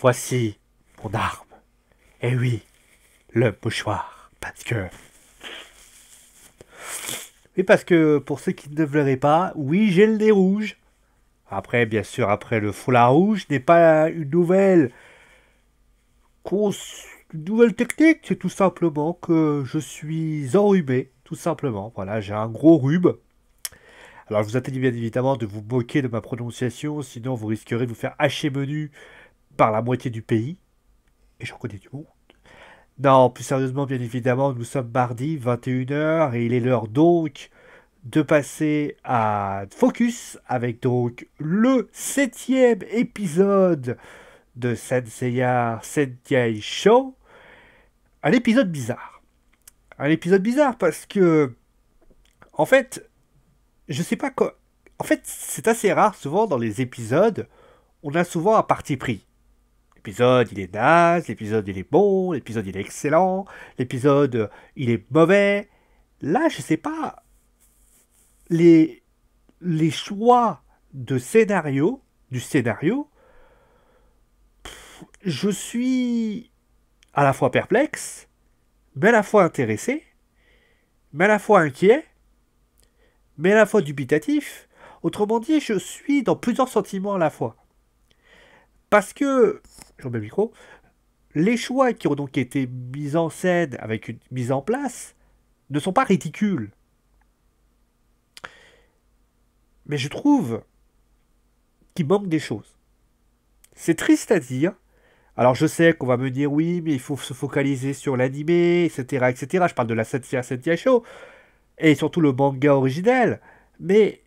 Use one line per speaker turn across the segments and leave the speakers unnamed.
Voici mon arme. Eh oui, le mouchoir. Parce que... Oui, parce que pour ceux qui ne le verraient pas, oui, j'ai le nez rouge. Après, bien sûr, après le foulard rouge n'est pas cons- une nouvelle technique. C'est tout simplement que je suis enrhumé. Tout simplement. Voilà, j'ai un gros rhume. Alors, je vous interdis bien évidemment de vous moquer de ma prononciation, sinon vous risquerez de vous faire hacher menu par la moitié du pays. Et j'en connais du monde. Non, plus sérieusement, bien évidemment, nous sommes mardi, 21 h, et il est l'heure donc de passer à Focus avec donc le septième épisode de Senseiya Sentai Show. Un épisode bizarre. Un épisode bizarre parce que, en fait, je sais pas quoi. En fait, c'est assez rare, souvent dans les épisodes, on a souvent un parti pris. L'épisode, il est naze, l'épisode, il est bon, l'épisode, il est excellent, l'épisode, il est mauvais. Là, je sais pas, les, les choix de scénario, du scénario, je suis à la fois perplexe, mais à la fois intéressé, mais à la fois inquiet, mais à la fois dubitatif. Autrement dit, je suis dans plusieurs sentiments à la fois. Parce que, je remets le micro, les choix qui ont donc été mis en scène avec une mise en place ne sont pas ridicules. Mais je trouve qu'il manque des choses. C'est triste à dire. Alors je sais qu'on va me dire oui, mais il faut se focaliser sur l'animé, etc., etc. Je parle de la Senseiya Sentai Show et surtout le manga originel. Mais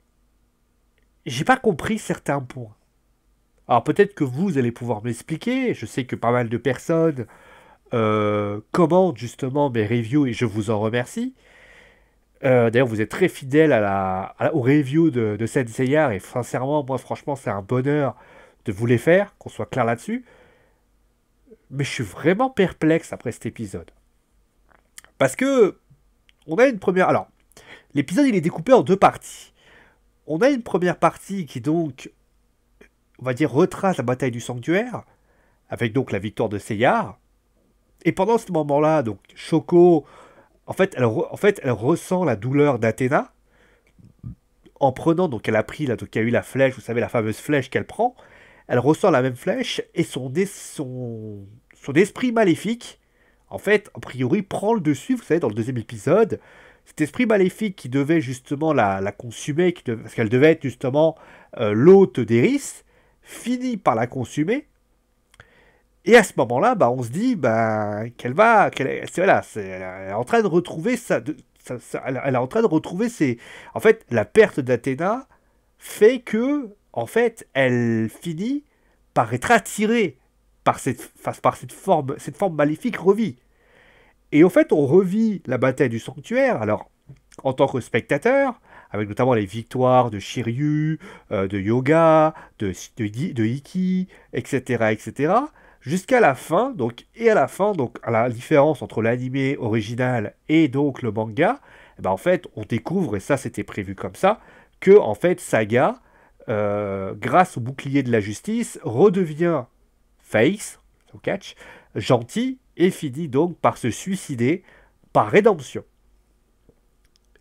j'ai pas compris certains points. Alors peut-être que vous allez pouvoir m'expliquer. Je sais que pas mal de personnes commentent justement mes reviews et je vous en remercie. D'ailleurs, vous êtes très fidèle aux reviews de Senseiya et sincèrement, moi franchement, c'est un bonheur de vous les faire, qu'on soit clair là-dessus. Mais je suis vraiment perplexe après cet épisode. Parce que on a une première. Alors, l'épisode il est découpé en deux parties. On a une première partie qui donc, on va dire, retrace la bataille du sanctuaire, avec donc la victoire de Seiya. Et pendant ce moment-là, donc Shoko, en fait, elle ressent la douleur d'Athéna en prenant, donc elle a pris, là, donc il y a eu la flèche, vous savez, la fameuse flèche qu'elle prend. Elle ressent la même flèche et son esprit maléfique, en fait, a priori, prend le dessus, vous savez, dans le deuxième épisode. Cet esprit maléfique qui devait justement la consumer, parce qu'elle devait être justement l'hôte d'Eris, finit par la consumer. Et à ce moment-là, bah, on se dit bah, voilà, elle est en train de retrouver elle est en train de retrouver ses. En fait, la perte d'Athéna fait que, en fait, elle finit par être attirée par cette forme maléfique revit. Et au fait, on revit la bataille du sanctuaire, alors, en tant que spectateur, avec notamment les victoires de Shiryu, de Yoga, de Iki, etc., etc., jusqu'à la fin, donc, et à la fin, donc, à la différence entre l'animé original et donc le manga, eh ben, en fait, on découvre, et ça c'était prévu comme ça, que, en fait, Saga, grâce au bouclier de la justice, redevient Face, au catch, gentil, et finit donc par se suicider par rédemption.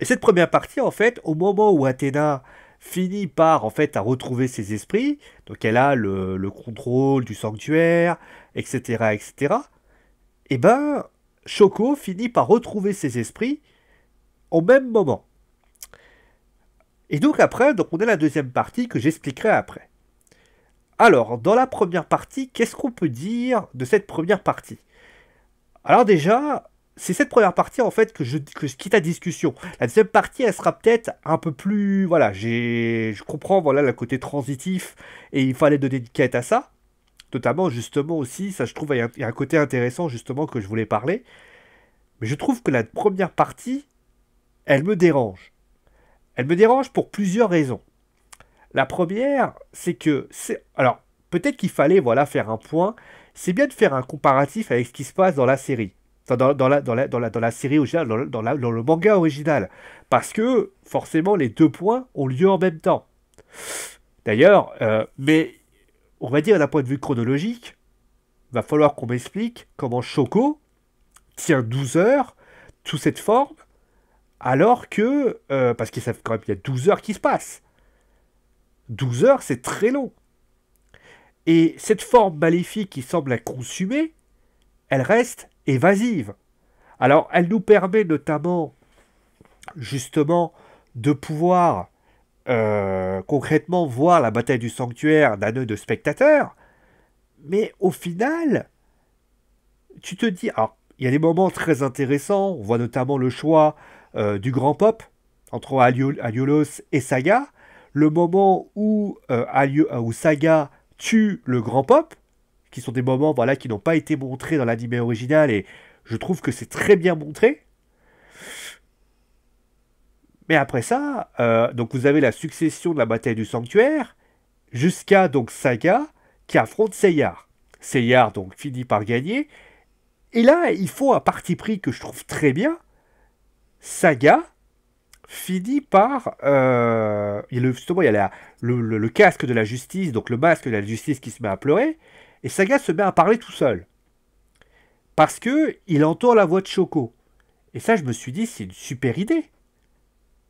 Et cette première partie, en fait, au moment où Athéna finit par en fait à retrouver ses esprits, donc elle a le contrôle du sanctuaire, etc., etc., et ben Shoko finit par retrouver ses esprits au même moment. Et donc après, donc on a la deuxième partie que j'expliquerai après. Alors, dans la première partie, qu'est-ce qu'on peut dire de cette première partie? Alors déjà, c'est cette première partie en fait que je quitte la discussion. La deuxième partie, elle sera peut-être un peu plus, voilà, je comprends voilà le côté transitif et il fallait donner une quête à ça, notamment justement aussi, ça je trouve il y a un côté intéressant justement que je voulais parler. Mais je trouve que la première partie, elle me dérange. Elle me dérange pour plusieurs raisons. La première, c'est que alors peut-être qu'il fallait voilà faire un point. C'est bien de faire un comparatif avec ce qui se passe dans la série. Enfin, dans la série originale, dans le manga original. Parce que, forcément, les deux points ont lieu en même temps. D'ailleurs, mais on va dire d'un point de vue chronologique, va falloir qu'on m'explique comment Choco tient 12 heures sous cette forme, alors que... parce qu'il quand même, il y a 12 heures qui se passent. 12 heures, c'est très long. Et cette forme maléfique qui semble la consumer, elle reste évasive. Alors, elle nous permet notamment, justement, de pouvoir concrètement voir la bataille du sanctuaire d'un œil de spectateur, mais au final, tu te dis... Alors, il y a des moments très intéressants, on voit notamment le choix du grand pop entre Aliolos et Saga, le moment où, où Saga tue le grand pop, qui sont des moments voilà, qui n'ont pas été montrés dans l'anime original, et je trouve que c'est très bien montré. Mais après ça, donc vous avez la succession de la bataille du sanctuaire, jusqu'à donc Saga qui affronte Seyar. Seyar donc finit par gagner, et là il faut un parti pris que je trouve très bien. Saga finit par... justement, il y a le casque de la justice, donc le masque de la justice qui se met à pleurer, et Saga se met à parler tout seul. Parce que il entend la voix de Choco. Et ça, je me suis dit, c'est une super idée.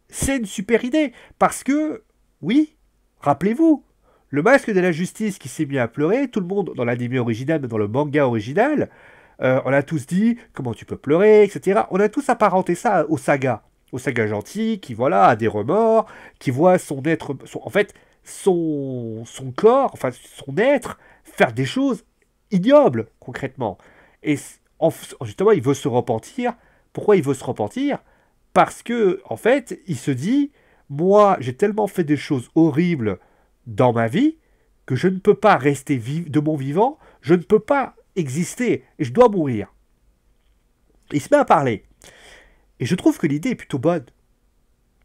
C'est une super idée. Parce que, oui, rappelez-vous, le masque de la justice qui s'est mis à pleurer, tout le monde, dans l'anime original, mais dans le manga original, on a tous dit, comment tu peux pleurer, etc. On a tous apparenté ça au Saga. Au Saga gentil, qui voilà, a des remords, qui voit son être, en fait, son corps, enfin son être, faire des choses ignobles, concrètement. Et justement, il veut se repentir. Pourquoi il veut se repentir? Parce que, en fait, il se dit, moi, j'ai tellement fait des choses horribles dans ma vie que je ne peux pas rester de mon vivant, je ne peux pas exister, et je dois mourir. Il se met à parler. Et je trouve que l'idée est plutôt bonne.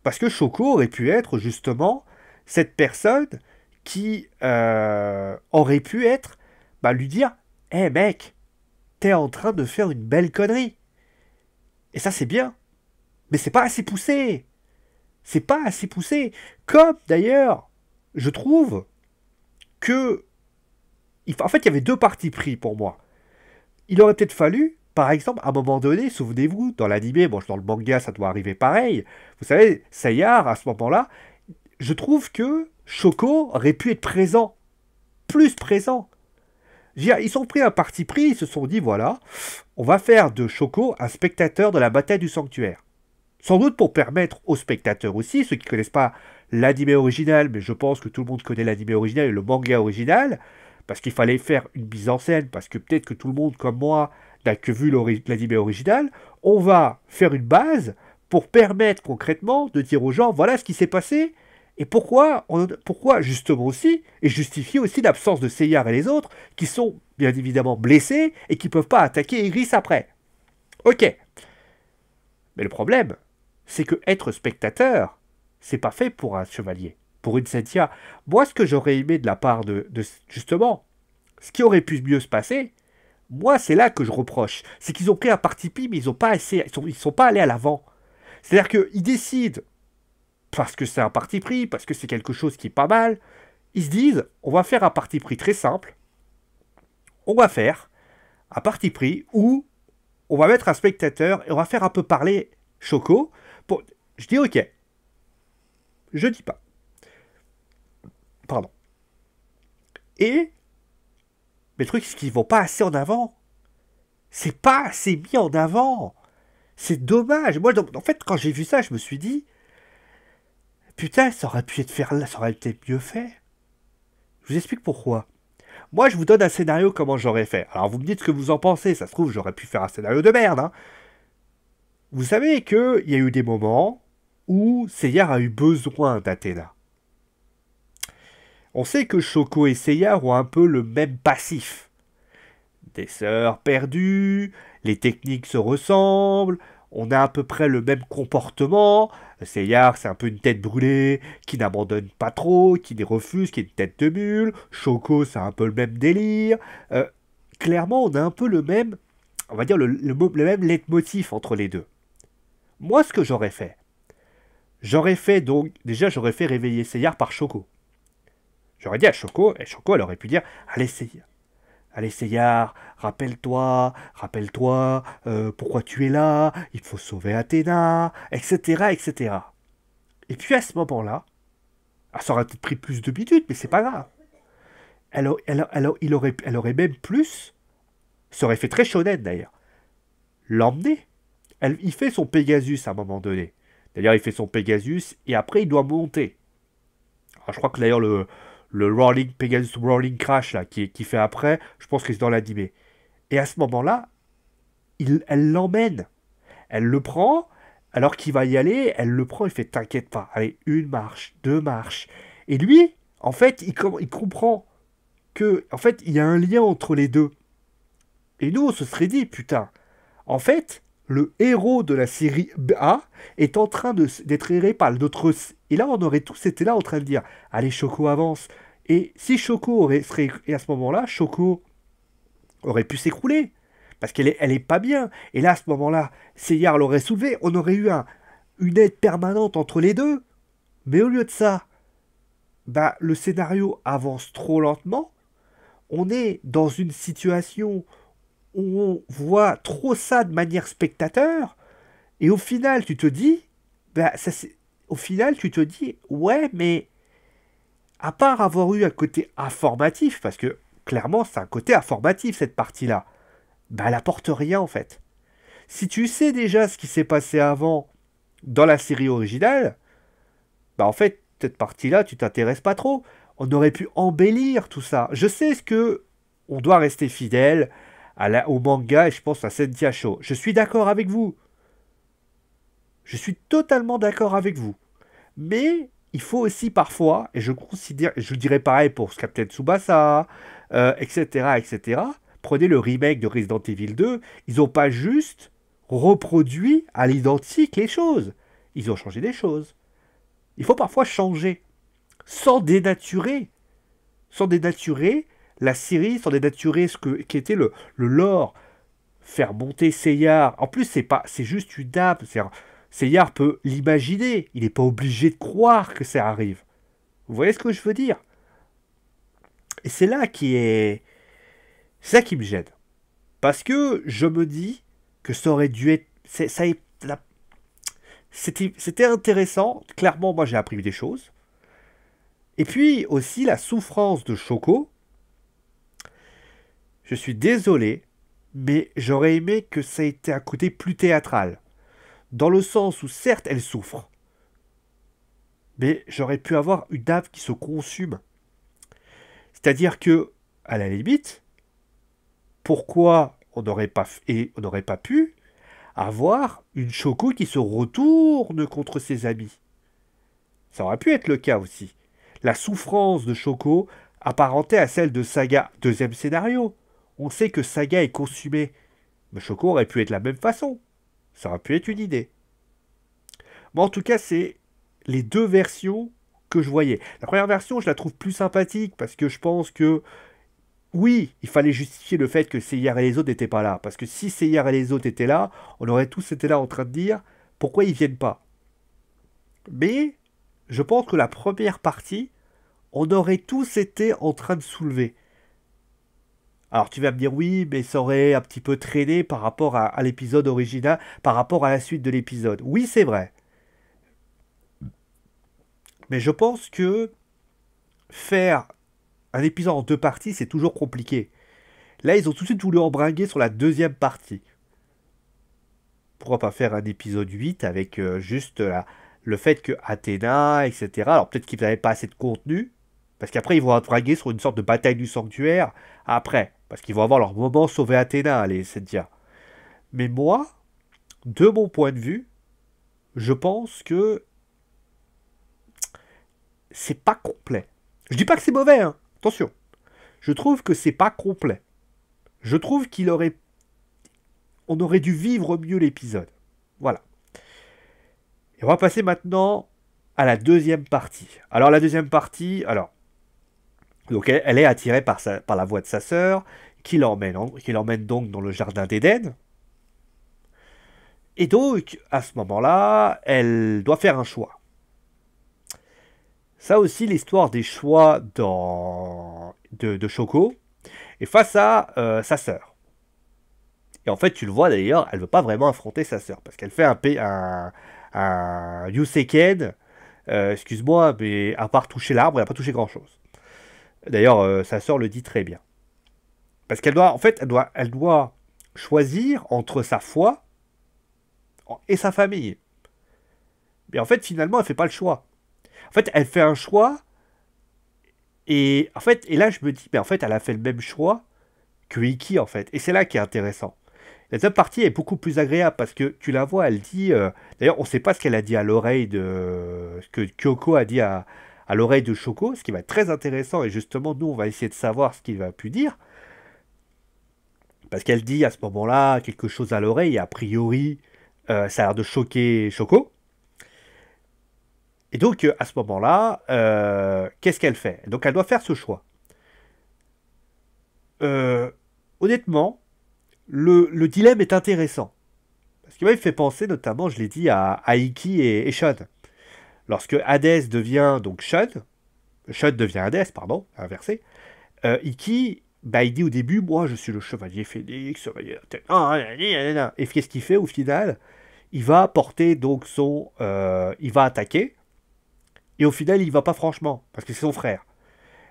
Parce que Choco aurait pu être justement cette personne qui aurait pu être, lui dire, hé mec, t'es en train de faire une belle connerie. Et ça c'est bien. Mais c'est pas assez poussé. C'est pas assez poussé. Comme d'ailleurs, je trouve que... En fait, il y avait deux partis pris pour moi. Il aurait peut-être fallu, par exemple, à un moment donné, souvenez-vous, dans l'anime, bon, dans le manga, ça doit arriver pareil. Vous savez, Sayar, à ce moment-là, je trouve que Choco aurait pu être présent. Plus présent. Ils sont pris un parti pris, ils se sont dit, voilà, on va faire de Choco un spectateur de la bataille du sanctuaire. Sans doute pour permettre aux spectateurs aussi, ceux qui ne connaissent pas l'anime original, mais je pense que tout le monde connaît l'anime original et le manga original, parce qu'il fallait faire une mise en scène, parce que peut-être que tout le monde, comme moi, n'a que vu l'anime original, on va faire une base pour permettre concrètement de dire aux gens, voilà ce qui s'est passé, et pourquoi justement aussi, et justifier aussi l'absence de Seyar et les autres, qui sont bien évidemment blessés, et qui ne peuvent pas attaquer Iris après. Ok. Mais le problème, c'est que être spectateur, c'est pas fait pour un chevalier, pour une Sentia. Moi, ce que j'aurais aimé de la part de justement, ce qui aurait pu mieux se passer, moi, c'est là que je reproche. C'est qu'ils ont pris un parti pris, mais ils sont pas allés à l'avant. C'est-à-dire qu'ils décident, parce que c'est un parti pris, parce que c'est quelque chose qui est pas mal, ils se disent, on va faire un parti pris très simple, on va faire un parti pris où on va mettre un spectateur et on va faire un peu parler Choco. Je dis ok. Je dis pas. Pardon. Et mais le truc, c'est qu'ils vont pas assez en avant. C'est pas assez mis en avant. C'est dommage. Moi, en fait, quand j'ai vu ça, je me suis dit, putain, ça aurait pu être ça aurait été mieux fait. Je vous explique pourquoi. Moi, je vous donne un scénario comment j'aurais fait. Alors, vous me dites ce que vous en pensez. Ça se trouve, j'aurais pu faire un scénario de merde. Hein. Vous savez qu'il y a eu des moments où Seyar a eu besoin d'Athéna. On sait que Choco et Seyar ont un peu le même passif. Des sœurs perdues, les techniques se ressemblent, on a à peu près le même comportement. Seyar, c'est un peu une tête brûlée, qui n'abandonne pas trop, qui les refuse, qui est une tête de mule. Choco, c'est un peu le même délire. Clairement, on a un peu le même, on va dire le même leitmotiv entre les deux. Moi, ce que j'aurais fait donc, déjà, j'aurais fait réveiller Seyar par Choco. J'aurais dit à Choco, et Choco, elle aurait pu dire, allez Seyar, allez Seyar, rappelle-toi, rappelle-toi, pourquoi tu es là, il faut sauver Athéna, etc., etc. Et puis à ce moment-là, ça aurait peut-être pris plus de minutes, mais c'est pas grave. Elle aurait même plus, ça aurait fait très shonen d'ailleurs, l'emmener. Il fait son Pegasus à un moment donné. D'ailleurs, il fait son Pegasus et après il doit monter. Alors, je crois que d'ailleurs le Rolling Pegasus Rolling Crash là, qui fait après, je pense que c'est dans l'animé. Et à ce moment-là, elle l'emmène. Elle le prend, alors qu'il va y aller, elle le prend, il fait t'inquiète pas. Allez, une marche, deux marches. Et lui, en fait, il comprend que, en fait, il y a un lien entre les deux. Et nous, on se serait dit, putain, en fait, le héros de la série A est en train d'être erré par notre... Et là, on aurait tous été là en train de dire, allez, Choco avance. Et si Choco serait... Et à ce moment-là, Choco aurait pu s'écrouler. Parce elle est pas bien. Et là, à ce moment-là, Seyar l'aurait soulevé. On aurait eu une aide permanente entre les deux. Mais au lieu de ça, bah, le scénario avance trop lentement. On est dans une situation où on voit trop ça de manière spectateur. Et au final, tu te dis, bah, au final, tu te dis, ouais, mais à part avoir eu un côté informatif, parce que clairement, c'est un côté informatif cette partie-là, bah, elle apporte rien en fait. Si tu sais déjà ce qui s'est passé avant dans la série originale, bah en fait, cette partie-là, tu t'intéresses pas trop. On aurait pu embellir tout ça. Je sais ce que on doit rester fidèle au manga et je pense à Sentia Show. Je suis d'accord avec vous. Je suis totalement d'accord avec vous. Mais il faut aussi parfois, et je considère, je dirais pareil pour Captain Tsubasa, etc., etc. Prenez le remake de Resident Evil 2, ils n'ont pas juste reproduit à l'identique les choses. Ils ont changé des choses. Il faut parfois changer, sans dénaturer, sans dénaturer la série, sans dénaturer qui était le lore. Faire monter Seyar. En plus, c'est juste une âme. Seyar peut l'imaginer. Il n'est pas obligé de croire que ça arrive. Vous voyez ce que je veux dire? Et c'est là qui me gêne. Parce que je me dis que ça aurait dû être, c'était intéressant. Clairement, moi, j'ai appris des choses. Et puis aussi la souffrance de Choco. Je suis désolé, mais j'aurais aimé que ça ait été un côté plus théâtral. Dans le sens où certes elle souffre, mais j'aurais pu avoir une âme qui se consume. C'est-à-dire que, à la limite, pourquoi on n'aurait pas pu avoir une Choco qui se retourne contre ses amis? Ça aurait pu être le cas aussi. La souffrance de Choco apparentait à celle de Saga. Deuxième scénario. On sait que Saga est consumé. Mais Choco aurait pu être la même façon. Ça aurait pu être une idée. Moi, en tout cas, c'est les deux versions que je voyais. La première version, je la trouve plus sympathique parce que je pense que, oui, il fallait justifier le fait que Seyar et les autres n'étaient pas là. Parce que si Seyar et les autres étaient là, on aurait tous été là en train de dire pourquoi ils viennent pas. Mais je pense que la première partie, on aurait tous été en train de soulever. Alors tu vas me dire oui, mais ça aurait un petit peu traîné par rapport à l'épisode original, par rapport à la suite de l'épisode. Oui, c'est vrai. Mais je pense que faire un épisode en deux parties, c'est toujours compliqué. Là, ils ont tout de suite voulu embringuer sur la deuxième partie. Pourquoi pas faire un épisode 8 avec juste le fait que Athéna, etc. Alors peut-être qu'ils n'avaient pas assez de contenu, parce qu'après ils vont embringuer sur une sorte de bataille du sanctuaire, après. Parce qu'ils vont avoir leur moment sauver Athéna, les Sentia. Mais moi, de mon point de vue, je pense que c'est pas complet. Je dis pas que c'est mauvais, hein. Attention. Je trouve que c'est pas complet. Je trouve on aurait dû vivre mieux l'épisode. Voilà. Et on va passer maintenant à la deuxième partie. Alors la deuxième partie, donc elle est attirée par la voix de sa sœur, qui l'emmène donc dans le jardin d'Éden. Et donc, à ce moment-là, elle doit faire un choix. Ça aussi, l'histoire des choix de Choco et face à sa sœur. Et en fait, tu le vois d'ailleurs, elle veut pas vraiment affronter sa sœur, parce qu'elle fait un Yuuseiken, excuse-moi, mais à part toucher l'arbre, elle n'a pas touché grand-chose. D'ailleurs, sa sœur le dit très bien. Parce qu'elle doit, en fait, elle doit choisir entre sa foi et sa famille. Mais en fait, finalement, elle fait pas le choix. En fait, elle fait un choix, et en fait, et là, je me dis, mais en fait, elle a fait le même choix que Iki, en fait. Et c'est là qui est intéressant. La deuxième partie est beaucoup plus agréable parce que tu la vois, elle dit. D'ailleurs, on ne sait pas ce qu'elle a dit à l'oreille de. Ce que Kyoko a dit à l'oreille de Shoko, ce qui va être très intéressant. Et justement, nous, on va essayer de savoir ce qu'il va pu dire. Parce qu'elle dit à ce moment-là quelque chose à l'oreille et a priori, ça a l'air de choquer Shoko. Et donc, à ce moment-là, qu'est-ce qu'elle fait? Donc, elle doit faire ce choix. Euh, Honnêtement, le dilemme est intéressant. Parce que moi, il me fait penser notamment, je l'ai dit, à Iki et Shun. Lorsque Hades devient donc Shun, Shun devient Hades, pardon, inversé, Iki, bah, il dit au début, moi je suis le chevalier phénix, chevalier... Et qu'est-ce qu'il fait au final? Il va porter donc son... il va attaquer, et au final il va pas franchement, parce que c'est son frère.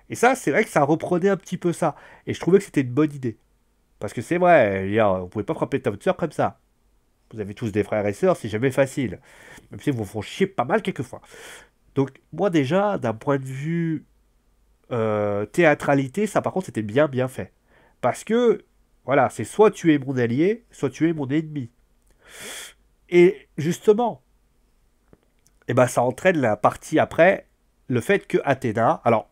Et ça, c'est vrai que ça reprenait un petit peu ça. Et je trouvais que c'était une bonne idée. Parce que c'est vrai, vous pouvez pas frapper ta votre soeur comme ça. Vous avez tous des frères et sœurs, c'est jamais facile. Même si vous vous font chier pas mal quelquefois. Donc, moi déjà, d'un point de vue théâtralité, ça par contre, c'était bien bien fait. Parce que, voilà, c'est soit tu es mon allié, soit tu es mon ennemi. Et justement, eh ben, ça entraîne la partie après, le fait que Athéna. Alors,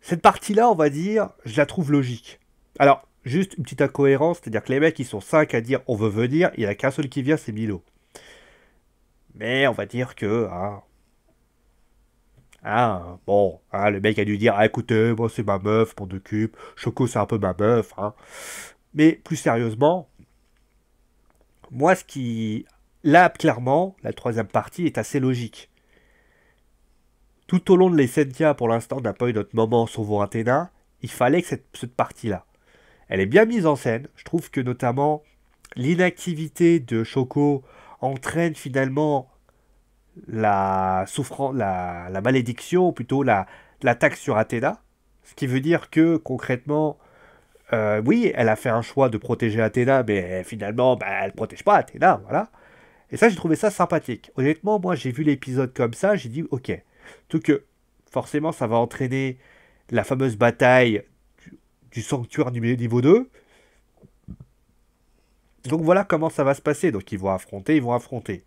cette partie-là, on va dire, je la trouve logique. Alors, juste une petite incohérence, c'est-à-dire que les mecs, ils sont 5 à dire on veut venir, il n'y en a qu'un seul qui vient, c'est Milo. Mais on va dire que, bon, le mec a dû dire, écoutez, moi c'est ma meuf, m'en occupe, Choco c'est un peu ma meuf, hein. Mais plus sérieusement, moi ce qui... Là, clairement, la troisième partie est assez logique. Tout au long de l'Essentia, pour l'instant, on n'a pas eu notre moment sauvant Athéna, il fallait que cette partie-là. Elle est bien mise en scène, je trouve que notamment l'inactivité de Choco entraîne finalement la souffrance, la malédiction, ou plutôt l'attaque sur Athéna. Ce qui veut dire que concrètement, oui, elle a fait un choix de protéger Athéna, mais finalement, bah, elle ne protège pas Athéna, voilà. Et ça, j'ai trouvé ça sympathique. Honnêtement, moi, j'ai vu l'épisode comme ça, j'ai dit, ok. Tout que, forcément, ça va entraîner la fameuse bataille du sanctuaire niveau 2. Donc voilà comment ça va se passer. Donc ils vont affronter, ils vont affronter.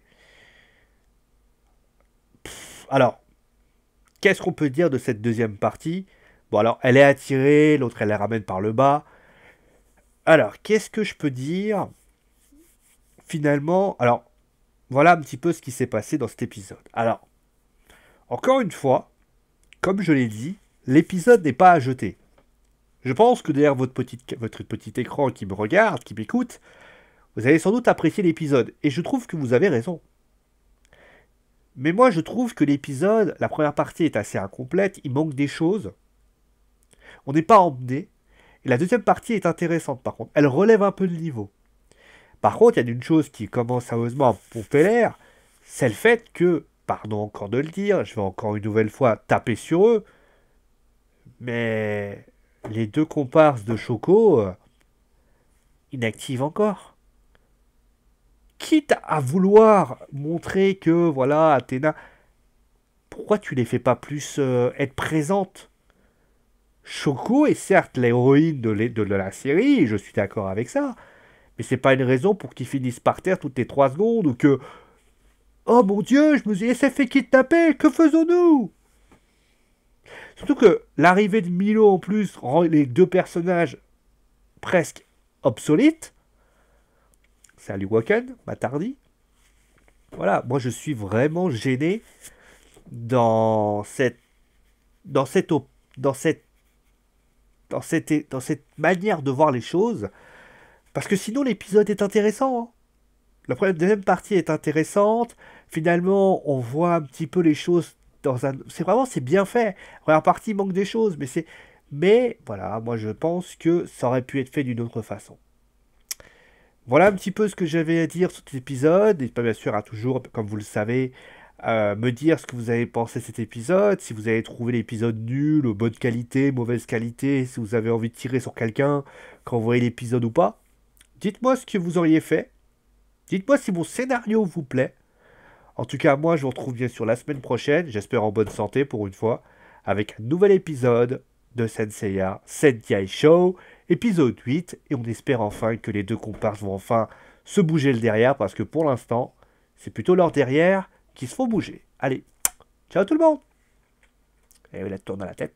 Alors, qu'est-ce qu'on peut dire de cette deuxième partie? Bon, alors, elle est attirée, l'autre, elle la ramène par le bas. Alors, qu'est-ce que je peux dire? Finalement, alors, voilà un petit peu ce qui s'est passé dans cet épisode. Alors, encore une fois, comme je l'ai dit, l'épisode n'est pas à jeter. Je pense que derrière votre petit écran qui me regarde, qui m'écoute, vous allez sans doute apprécier l'épisode. Et je trouve que vous avez raison. Mais moi, je trouve que l'épisode, la première partie est assez incomplète, il manque des choses. On n'est pas emmené. Et la deuxième partie est intéressante, par contre. Elle relève un peu le niveau. Par contre, il y a une chose qui commence sérieusement à pomper l'air, c'est le fait que, pardon encore de le dire, je vais encore une nouvelle fois taper sur eux, mais les deux comparses de Choco, inactives encore. Quitte à vouloir montrer que, voilà, Athéna, pourquoi tu les fais pas plus être présentes? Choco est certes l'héroïne de la série, et je suis d'accord avec ça, mais c'est pas une raison pour qu'ils finissent par terre toutes les 3 secondes ou que oh mon dieu, je me suis laissé fait kidnapper, que faisons-nous? Surtout que l'arrivée de Milo en plus rend les deux personnages presque obsolètes. Salut Waken, Matardi. Voilà, moi je suis vraiment gêné dans cette dans cette op- dans cette manière de voir les choses parce que sinon l'épisode est intéressant, hein. La deuxième partie est intéressante. Finalement, on voit un petit peu les choses dans un. C'est vraiment c'est bien fait. La première partie manque des choses, mais c'est Mais voilà, moi je pense que ça aurait pu être fait d'une autre façon. Voilà un petit peu ce que j'avais à dire sur cet épisode. Et pas bien sûr à toujours, comme vous le savez, me dire ce que vous avez pensé de cet épisode, si vous avez trouvé l'épisode nul, bonne qualité, mauvaise qualité, si vous avez envie de tirer sur quelqu'un quand vous voyez l'épisode ou pas. Dites-moi ce que vous auriez fait. Dites-moi si mon scénario vous plaît. En tout cas, moi je vous retrouve bien sûr la semaine prochaine, j'espère en bonne santé pour une fois, avec un nouvel épisode de Senseiya Sentai Show, épisode 8, et on espère enfin que les deux comparses vont enfin se bouger le derrière, parce que pour l'instant, c'est plutôt leur derrière qui se font bouger. Allez, ciao tout le monde. Et la tourne à la tête.